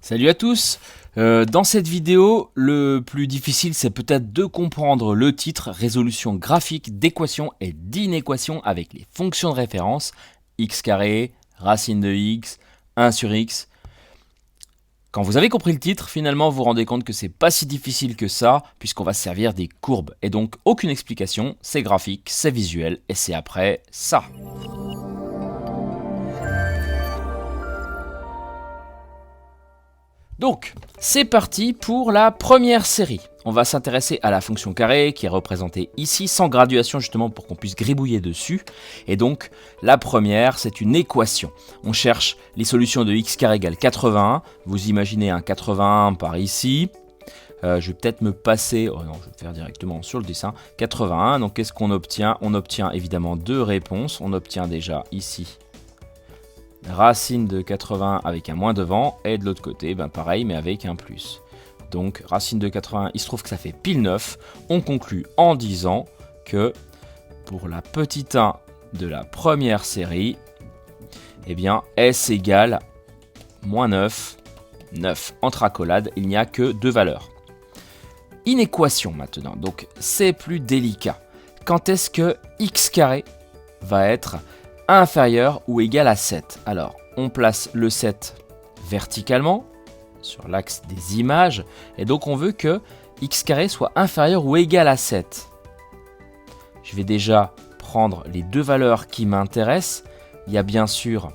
Salut à tous. Dans cette vidéo, le plus difficile c'est peut-être de comprendre le titre résolution graphique d'équations et d'inéquations avec les fonctions de référence x carré, racine de x, 1 sur x. Quand vous avez compris le titre, finalement vous vous rendez compte que c'est pas si difficile que ça puisqu'on va se servir des courbes et donc aucune explication, c'est graphique, c'est visuel et c'est après ça. Donc, c'est parti pour la première série. On va s'intéresser à la fonction carré qui est représentée ici, sans graduation justement pour qu'on puisse gribouiller dessus. Et donc, la première, c'est une équation. On cherche les solutions de x carré égale 81. Vous imaginez un 81 par ici. Je vais peut-être me passer, oh non, je vais le faire directement sur le dessin. 81, donc qu'est-ce qu'on obtient? On obtient évidemment deux réponses. On obtient déjà ici racine de 80 avec un moins devant, et de l'autre côté, pareil, mais avec un plus. Donc, racine de 80, il se trouve que ça fait pile 9. On conclut en disant que pour la petite 1 de la première série, eh bien, S égale moins 9. 9. Entre accolades, il n'y a que deux valeurs. Inéquation maintenant, donc c'est plus délicat. Quand est-ce que x carré va être inférieur ou égal à 7. Alors, on place le 7 verticalement sur l'axe des images et donc on veut que x carré soit inférieur ou égal à 7. Je vais déjà prendre les deux valeurs qui m'intéressent. Il y a bien sûr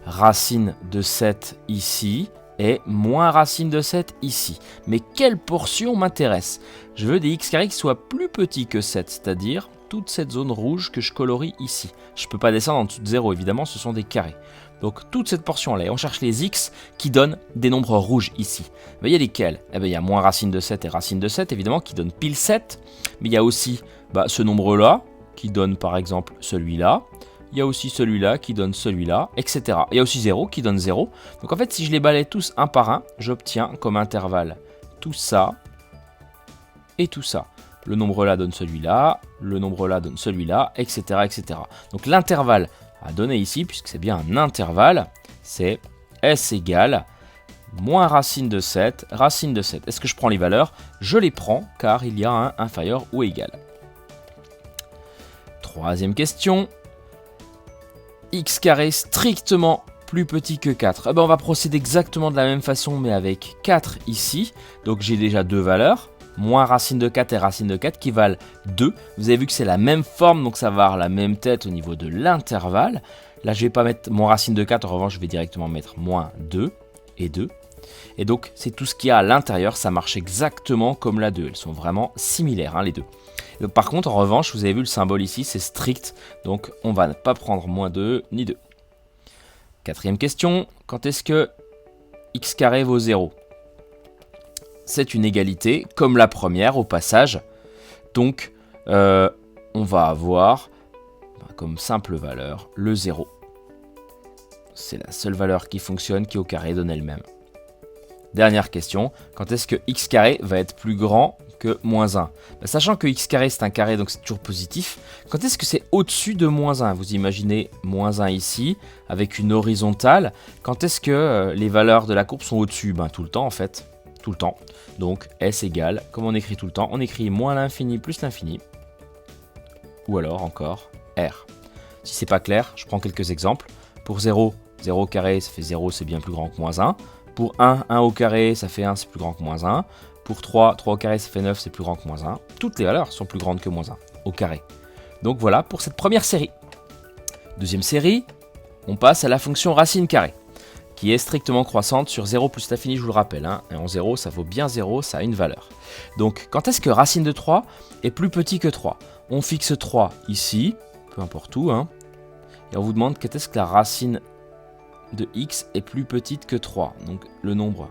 racine de 7 ici et moins racine de 7 ici. Mais quelle portion m'intéresse? Je veux des x carrés qui soient plus petits que 7, c'est-à-dire toute cette zone rouge que je colorie ici. Je ne peux pas descendre en dessous de 0, évidemment, ce sont des carrés. Donc toute cette portion-là, et on cherche les x qui donnent des nombres rouges ici. Vous voyez lesquels? Il y a moins racine de 7 et racine de 7, évidemment, qui donnent pile 7. Mais il y a aussi ce nombre-là, qui donne par exemple celui-là. Il y a aussi celui-là qui donne celui-là, etc. Il y a aussi 0 qui donne 0. Donc en fait, si je les balaye tous un par un, j'obtiens comme intervalle tout ça et tout ça. Le nombre là donne celui-là, le nombre là donne celui-là, etc., etc. Donc l'intervalle à donner ici, puisque c'est bien un intervalle, c'est S égale moins racine de 7, racine de 7. Est-ce que je prends les valeurs? Je les prends, car il y a un inférieur ou égal. Troisième question. X carré strictement plus petit que 4. On va procéder exactement de la même façon, mais avec 4 ici. Donc j'ai déjà deux valeurs. Moins racine de 4 et racine de 4 qui valent 2. Vous avez vu que c'est la même forme, donc ça va avoir la même tête au niveau de l'intervalle. Là, je ne vais pas mettre moins racine de 4, en revanche, je vais directement mettre moins 2 et 2. Et donc, c'est tout ce qu'il y a à l'intérieur, ça marche exactement comme la 2. Elles sont vraiment similaires, les deux. Donc, par contre, en revanche, vous avez vu le symbole ici, c'est strict, donc on ne va pas prendre moins 2 ni 2. Quatrième question, quand est-ce que x carré vaut 0 ? C'est une égalité, comme la première au passage. Donc, on va avoir comme simple valeur le 0. C'est la seule valeur qui fonctionne, qui au carré donne elle-même. Dernière question, quand est-ce que x carré va être plus grand que moins 1 ? Sachant que x carré c'est un carré, donc c'est toujours positif, quand est-ce que c'est au-dessus de moins 1 ? Vous imaginez moins 1 ici, avec une horizontale. Quand est-ce que les valeurs de la courbe sont au-dessus ? Tout le temps en fait. Tout le temps. Donc S égale, comme on écrit tout le temps, on écrit moins l'infini plus l'infini. Ou alors encore R. Si c'est pas clair, je prends quelques exemples. Pour 0, 0 au carré, ça fait 0, c'est bien plus grand que moins 1. Pour 1, 1 au carré, ça fait 1, c'est plus grand que moins 1. Pour 3, 3 au carré, ça fait 9, c'est plus grand que moins 1. Toutes les valeurs sont plus grandes que moins 1 au carré. Donc voilà pour cette première série. Deuxième série, on passe à la fonction racine carrée, qui est strictement croissante sur 0 plus l'infini, je vous le rappelle. Et en 0, ça vaut bien 0, ça a une valeur. Donc, quand est-ce que racine de 3 est plus petit que 3 ? On fixe 3 ici, peu importe où, et on vous demande quand est-ce que la racine de x est plus petite que 3. Donc, le nombre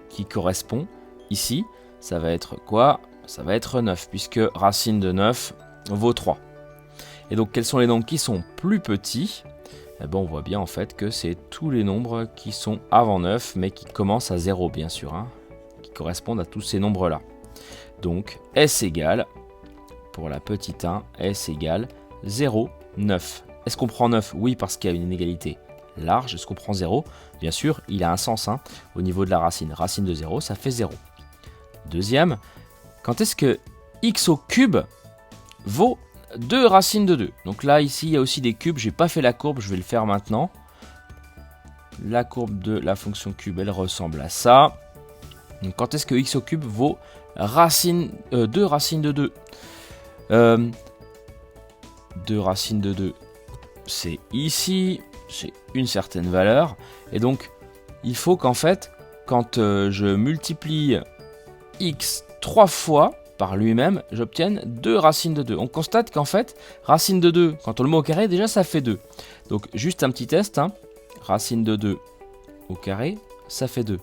qui correspond ici, ça va être quoi ? Ça va être 9, puisque racine de 9 vaut 3. Et donc, quels sont les nombres qui sont plus petits ? On voit bien en fait que c'est tous les nombres qui sont avant 9, mais qui commencent à 0 bien sûr, qui correspondent à tous ces nombres-là. Donc S égale, pour la petite 1, S égale 0, 9. Est-ce qu'on prend 9 ? Oui, parce qu'il y a une inégalité large. Est-ce qu'on prend 0? Bien sûr, il a un sens hein, au niveau de la racine. Racine de 0, ça fait 0. Deuxième, quand est-ce que x au cube vaut 2 racines de 2? Donc là, ici, il y a aussi des cubes. J'ai pas fait la courbe, je vais le faire maintenant. La courbe de la fonction cube, elle ressemble à ça. Donc quand est-ce que x au cube vaut 2 racines de 2? 2 racines de 2, c'est ici, c'est une certaine valeur. Et donc, il faut qu'en fait, quand je multiplie x 3 fois par lui-même, j'obtienne 2 racines de 2. On constate qu'en fait, racine de 2, quand on le met au carré, déjà ça fait 2. Donc, juste un petit test, hein. Racine de 2 au carré, ça fait 2.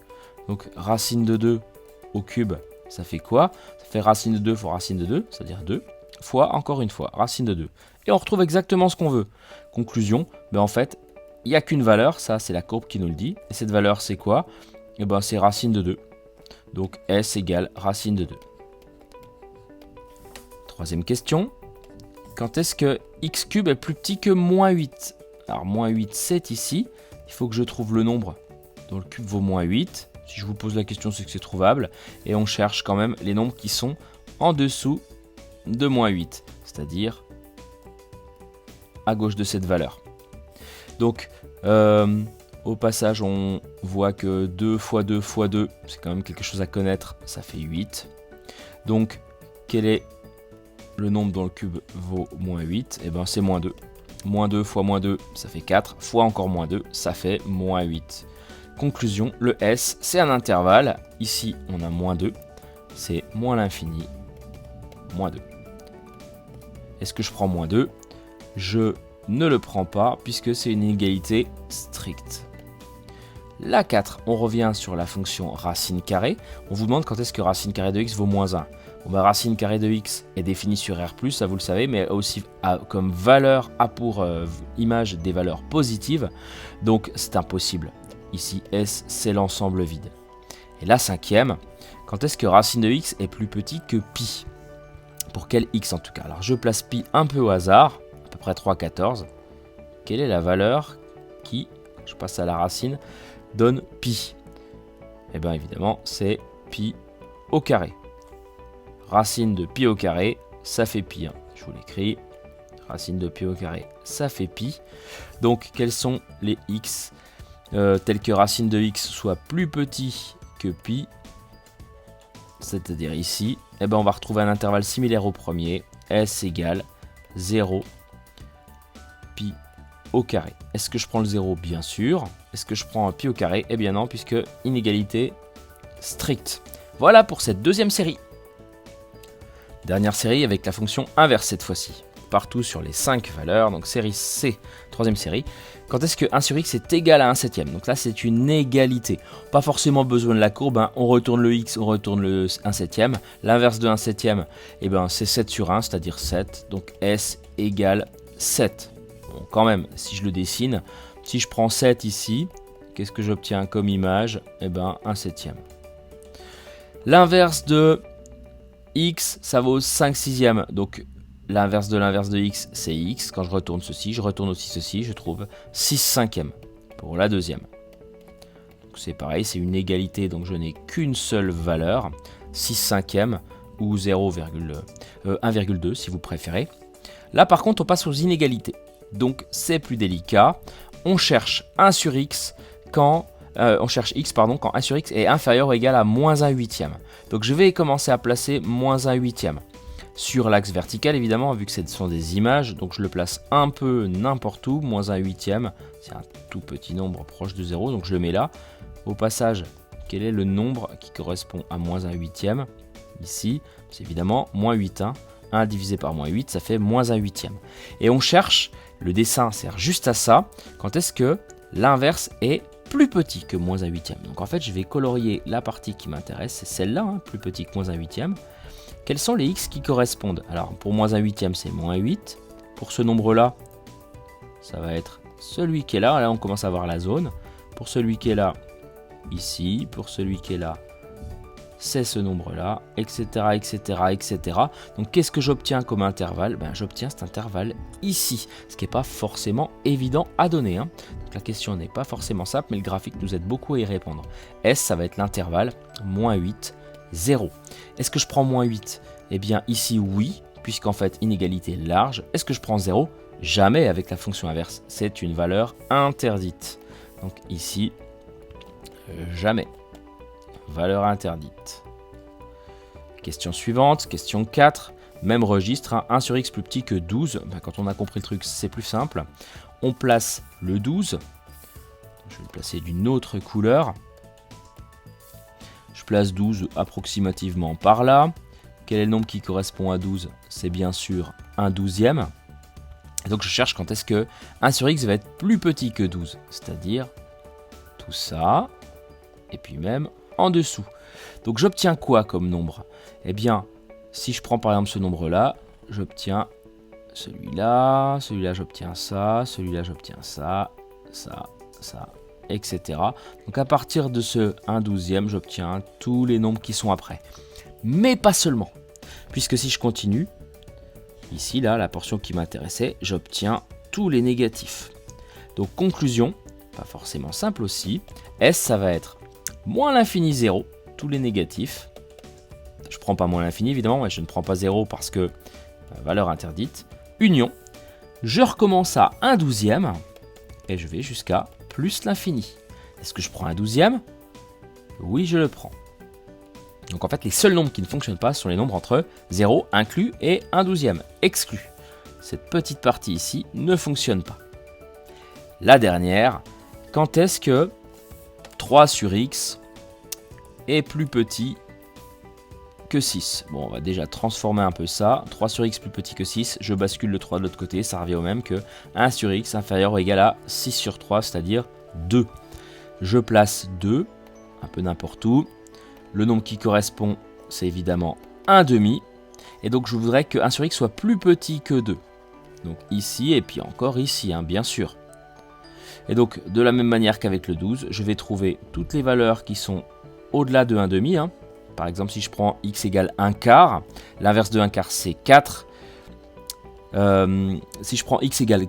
Donc, racine de 2 au cube, ça fait quoi? Ça fait racine de 2 fois racine de 2, c'est-à-dire 2, fois, encore une fois, racine de 2. Et on retrouve exactement ce qu'on veut. Conclusion, ben en fait, il n'y a qu'une valeur, ça c'est la courbe qui nous le dit. Et cette valeur c'est quoi? Et ben c'est racine de 2. Donc S égale racine de 2. Troisième question. Quand est-ce que x cube est plus petit que moins 8? Alors moins 8 c'est ici. Il faut que je trouve le nombre dont le cube vaut moins 8. Si je vous pose la question, c'est que c'est trouvable. Et on cherche quand même les nombres qui sont en dessous de moins 8. C'est-à-dire à gauche de cette valeur. Donc, au passage, on voit que 2 fois 2 fois 2, c'est quand même quelque chose à connaître, ça fait 8. Donc, quel est le nombre dont le cube vaut moins 8? Eh bien, c'est moins 2. Moins 2 fois moins 2, ça fait 4, fois encore moins 2, ça fait moins 8. Conclusion, le S, c'est un intervalle. Ici, on a moins 2, c'est moins l'infini, moins 2. Est-ce que je prends moins 2? Je ne le prends pas puisque c'est une inégalité stricte. La 4, on revient sur la fonction racine carrée. On vous demande quand est-ce que racine carrée de x vaut moins 1. Bon, bah, racine carrée de x est définie sur R+, ça vous le savez, mais aussi comme valeur a pour image des valeurs positives. Donc c'est impossible. Ici, S, c'est l'ensemble vide. Et la 5e, quand est-ce que racine de x est plus petit que pi? Pour quel x en tout cas? Alors je place pi un peu au hasard, à peu près 3,14. Quelle est la valeur qui, je passe à la racine, donne pi? Eh bien évidemment, c'est pi au carré. Racine de pi au carré, ça fait pi. Je vous l'écris. Racine de pi au carré, ça fait pi. Donc quels sont les x tels que racine de x soit plus petit que pi? C'est-à-dire ici, eh ben on va retrouver un intervalle similaire au premier, S égale 0 pi au carré. Est-ce que je prends le 0? Bien sûr. Est-ce que je prends un pi au carré? Eh bien non, puisque inégalité stricte. Voilà pour cette deuxième série. Dernière série avec la fonction inverse cette fois-ci. Partout sur les 5 valeurs, donc série C, troisième série. Quand est-ce que 1 sur x est égal à 1 septième? Donc là, c'est une égalité. Pas forcément besoin de la courbe, hein. On retourne le x, on retourne le 1 septième. L'inverse de 1 septième, eh ben, c'est 7 sur 1, c'est-à-dire 7. Donc S égale 7. Bon, quand même, si je le dessine, si je prends 7 ici, qu'est-ce que j'obtiens comme image? Eh ben, 1 septième. L'inverse de x, ça vaut 5 sixièmes. Donc, l'inverse de x, c'est x. Quand je retourne ceci, je retourne aussi ceci, je trouve 6 cinquièmes pour la deuxième. C'est pareil, c'est une égalité, donc je n'ai qu'une seule valeur, 6 cinquièmes ou 1,2 si vous préférez. Là, par contre, on passe aux inégalités. Donc, c'est plus délicat. On cherche 1 sur x quand... quand 1 sur x est inférieur ou égal à moins 1 huitième. Donc, je vais commencer à placer moins 1 huitième. Sur l'axe vertical, évidemment, vu que ce sont des images, donc je le place un peu n'importe où, moins 1 huitième, c'est un tout petit nombre proche de 0, donc je le mets là. Au passage, quel est le nombre qui correspond à moins 1 huitième? Ici, c'est évidemment moins 8, 1 divisé par moins 8, ça fait moins 1 huitième. Et on cherche, le dessin sert juste à ça, quand est-ce que l'inverse est plus petit que moins 1 huitième. Donc en fait, je vais colorier la partie qui m'intéresse, c'est celle-là, plus petit que moins 1 huitième. Quels sont les x qui correspondent? Alors, pour moins 1 huitième, c'est moins 8. Pour ce nombre-là, ça va être celui qui est là. Là, on commence à voir la zone. Pour celui qui est là, ici. Pour celui qui est là, c'est ce nombre-là, etc., etc., etc. Donc qu'est-ce que j'obtiens comme intervalle? J'obtiens cet intervalle ici, ce qui n'est pas forcément évident à donner. Donc la question n'est pas forcément simple, mais le graphique nous aide beaucoup à y répondre. S, ça va être l'intervalle moins 8, 0. Est-ce que je prends moins 8? Eh bien ici, oui, puisqu'en fait, inégalité large. Est-ce que je prends 0? Jamais avec la fonction inverse. C'est une valeur interdite. Donc ici, jamais. Valeur interdite. Question suivante, question 4. Même registre, 1 sur x plus petit que 12. Quand on a compris le truc, c'est plus simple. On place le 12. Je vais le placer d'une autre couleur. Je place 12 approximativement par là. Quel est le nombre qui correspond à 12? C'est bien sûr un 12e. Et donc je cherche quand est-ce que 1 sur x va être plus petit que 12. C'est-à-dire tout ça. Et puis même en dessous. Donc j'obtiens quoi comme nombre? Eh bien, si je prends par exemple ce nombre-là, j'obtiens celui-là, celui-là j'obtiens ça, celui-là j'obtiens ça, ça, etc. Donc à partir de ce 1/12e, j'obtiens tous les nombres qui sont après. Mais pas seulement. Puisque si je continue, ici, là, la portion qui m'intéressait, j'obtiens tous les négatifs. Donc conclusion, pas forcément simple aussi, S ça va être moins l'infini 0, tous les négatifs. Je ne prends pas moins l'infini évidemment, et je ne prends pas 0 parce que valeur interdite. Union, je recommence à 1/12e et je vais jusqu'à plus l'infini. Est-ce que je prends 1/12e? Oui, je le prends. Donc en fait, les seuls nombres qui ne fonctionnent pas sont les nombres entre 0 inclus et 1/12e exclu. Cette petite partie ici ne fonctionne pas. La dernière, quand est-ce que 3 sur x est plus petit que 6? Bon, on va déjà transformer un peu ça. 3 sur x plus petit que 6, je bascule le 3 de l'autre côté, ça revient au même que 1 sur x inférieur ou égal à 6 sur 3, c'est-à-dire 2. Je place 2, un peu n'importe où. Le nombre qui correspond, c'est évidemment 1/2. Et donc je voudrais que 1 sur x soit plus petit que 2. Donc ici et puis encore ici, bien sûr. Et donc de la même manière qu'avec le 12, je vais trouver toutes les valeurs qui sont au-delà de 1/2. Par exemple, si je prends x égale 1/4, l'inverse de 1/4 c'est 4. Si je prends x égale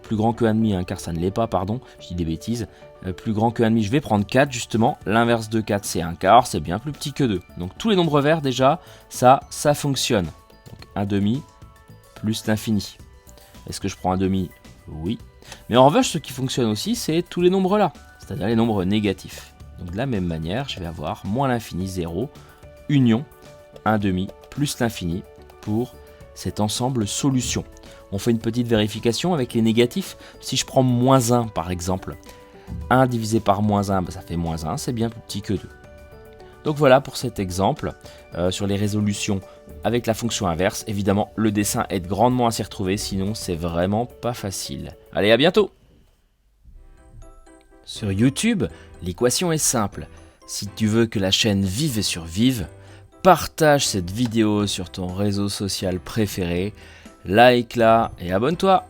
plus grand que 1/2, 1/4 ça ne l'est pas, pardon, je dis des bêtises. Plus grand que 1/2, je vais prendre 4 justement. L'inverse de 4 c'est 1/4, c'est bien plus petit que 2. Donc tous les nombres verts déjà, ça fonctionne. Donc 1/2 plus l'infini. Est-ce que je prends 1/2? Oui. Mais en revanche, ce qui fonctionne aussi, c'est tous les nombres là, c'est-à-dire les nombres négatifs. Donc de la même manière, je vais avoir moins l'infini 0, union 1/2 plus l'infini pour cet ensemble solution. On fait une petite vérification avec les négatifs. Si je prends moins 1 par exemple, 1 divisé par moins 1, ça fait moins 1, c'est bien plus petit que 2. Donc voilà pour cet exemple sur les résolutions avec la fonction inverse. Évidemment, le dessin aide grandement à s'y retrouver, sinon c'est vraiment pas facile. Allez, à bientôt! Sur YouTube, l'équation est simple. Si tu veux que la chaîne vive et survive, partage cette vidéo sur ton réseau social préféré, like-la et abonne-toi!